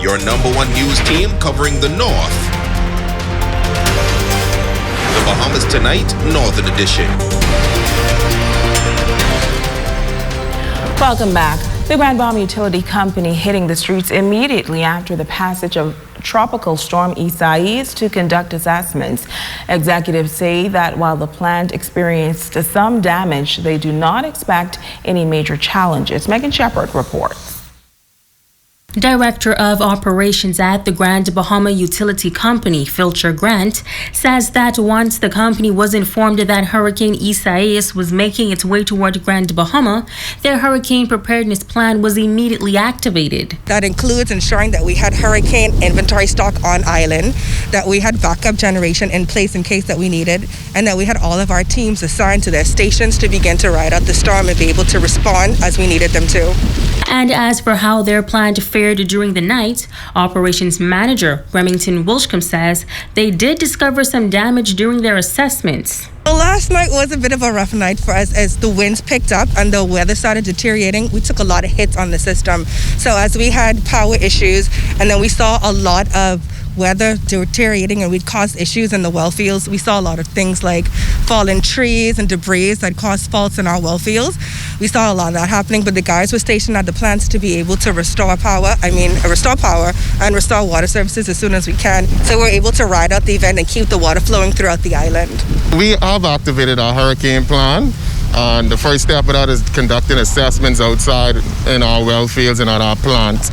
your #1 news team covering the North. The Bahamas Tonight, Northern Edition. Welcome back. The Grand Bahama Utility Company hitting the streets immediately after the passage of Tropical Storm Isaias to conduct assessments. Executives say that while the plant experienced some damage, they do not expect any major challenges. Megan Shepard reports. Director of Operations at the Grand Bahama Utility Company, Filcher Grant, says that once the company was informed that Hurricane Isaias was making its way toward Grand Bahama, their hurricane preparedness plan was immediately activated. That includes ensuring that we had hurricane inventory stock on island, that we had backup generation in place in case that we needed, and that we had all of our teams assigned to their stations to begin to ride out the storm and be able to respond as we needed them to. And as for how their plan fared during the night, Operations Manager Remington Wilshcombe says they did discover some damage during their assessments. Well, last night was a bit of a rough night for us as the winds picked up and the weather started deteriorating. We took a lot of hits on the system. So as we had power issues and then we saw a lot of weather deteriorating and we'd caused issues in the well fields. We saw a lot of things like fallen trees and debris that caused faults in our well fields. We saw a lot of that happening, but the guys were stationed at the plants to be able to restore power and restore water services as soon as we can. So we're able to ride out the event and keep the water flowing throughout the island. We have activated our hurricane plan. And the first step of that is conducting assessments outside in our well fields and at our plants.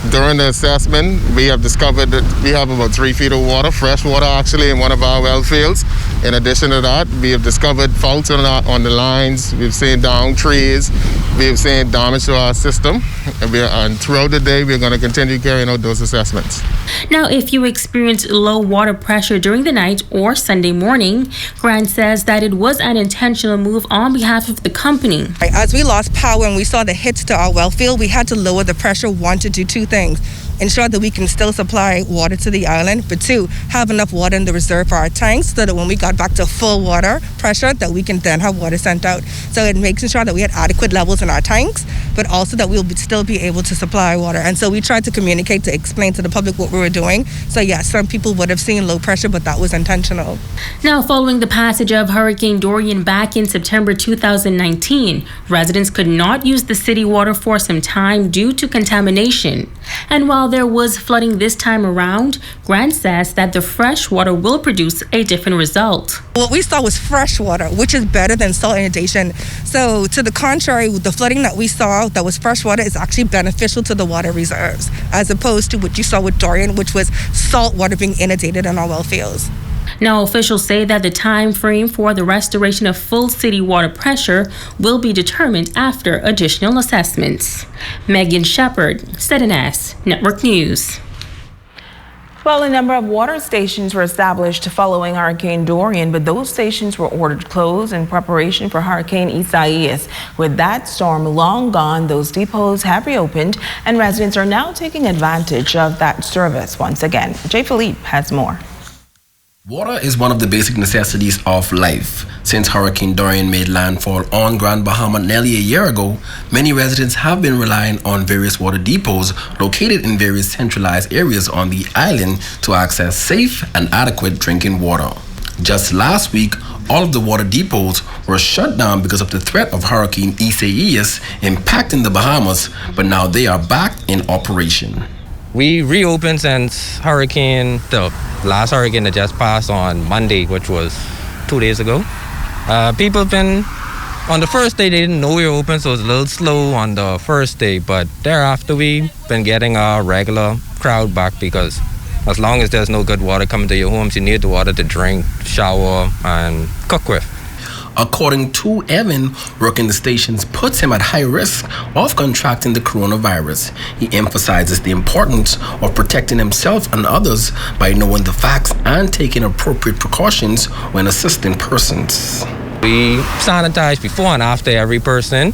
During the assessment, we have discovered that we have about 3 feet of water, fresh water actually, in one of our well fields. In addition to that, we have discovered faults on the lines. We've seen down trees. We've seen damage to our system. And throughout the day, we're going to continue carrying out those assessments. Now, if you experienced low water pressure during the night or Sunday morning, Grant says that it was an intentional move on behalf of the company. As we lost power and we saw the hits to our well field, we had to lower the pressure, one, to do two things. Ensure that we can still supply water to the island, but two, have enough water in the reserve for our tanks so that when we got back to full water pressure, that we can then have water sent out. So it makes sure that we had adequate levels in our tanks, but also that we'll still be able to supply water. And so we tried to communicate, to explain to the public what we were doing. So yes, some people would have seen low pressure, but that was intentional. Now, following the passage of Hurricane Dorian back in September 2019, residents could not use the city water for some time due to contamination. And while there was flooding this time around, Grant says that the fresh water will produce a different result. What we saw was fresh water, which is better than salt inundation. So to the contrary, the flooding that we saw that was fresh water is actually beneficial to the water reserves, as opposed to what you saw with Dorian, which was salt water being inundated in our well fields. Now, officials say that the time frame for the restoration of full city water pressure will be determined after additional assessments. Megan Shepard, ZNS Network News. Well, a number of water stations were established following Hurricane Dorian, but those stations were ordered closed in preparation for Hurricane Isaias. With that storm long gone, those depots have reopened, and residents are now taking advantage of that service once again. Jay Philippe has more. Water is one of the basic necessities of life. Since Hurricane Dorian made landfall on Grand Bahama nearly a year ago, many residents have been relying on various water depots located in various centralized areas on the island to access safe and adequate drinking water. Just last week, all of the water depots were shut down because of the threat of Hurricane Isaias impacting the Bahamas, but now they are back in operation. We reopened since the last hurricane that just passed on Monday, which was 2 days ago. People have been, on the first day they didn't know we were open, so it was a little slow on the first day, but thereafter we've been getting our regular crowd back because as long as there's no good water coming to your homes, you need the water to drink, shower, and cook with. According to Evan, working the stations puts him at high risk of contracting the coronavirus. He emphasizes the importance of protecting himself and others by knowing the facts and taking appropriate precautions when assisting persons. We sanitize before and after every person.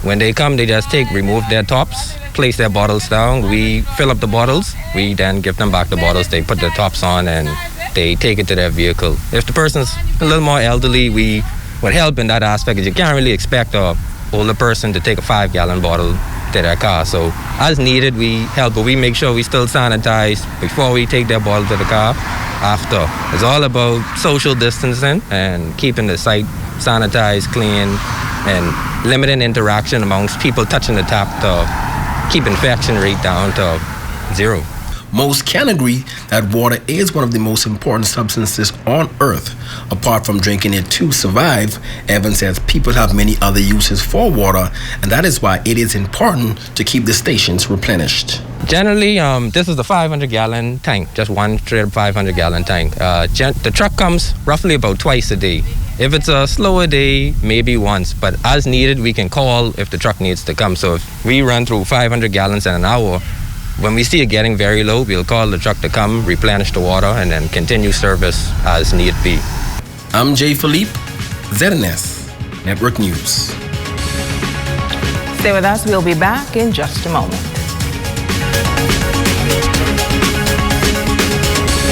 When they come, they just remove their tops, place their bottles down. We fill up the bottles. We then give them back the bottles. They put the tops on and they take it to their vehicle. If the person's a little more elderly, we would help in that aspect. You can't really expect a older person to take a 5-gallon bottle to their car. So as needed, we help, but we make sure we still sanitize before we take their bottle to the car. After, it's all about social distancing and keeping the site sanitized, clean, and limiting interaction amongst people touching the tap to keep infection rate down to 0. Most can agree that water is one of the most important substances on earth. Apart from drinking it to survive, Evan says people have many other uses for water, and that is why it is important to keep the stations replenished. Generally, this is the 500-gallon tank, just one straight 500-gallon tank. The truck comes roughly about twice a day. If it's a slower day, maybe once, but as needed, we can call if the truck needs to come. So if we run through 500 gallons in an hour, when we see it getting very low, we'll call the truck to come, replenish the water, and then continue service as need be. I'm Jay Philippe, ZNS Network News. Stay with us. We'll be back in just a moment.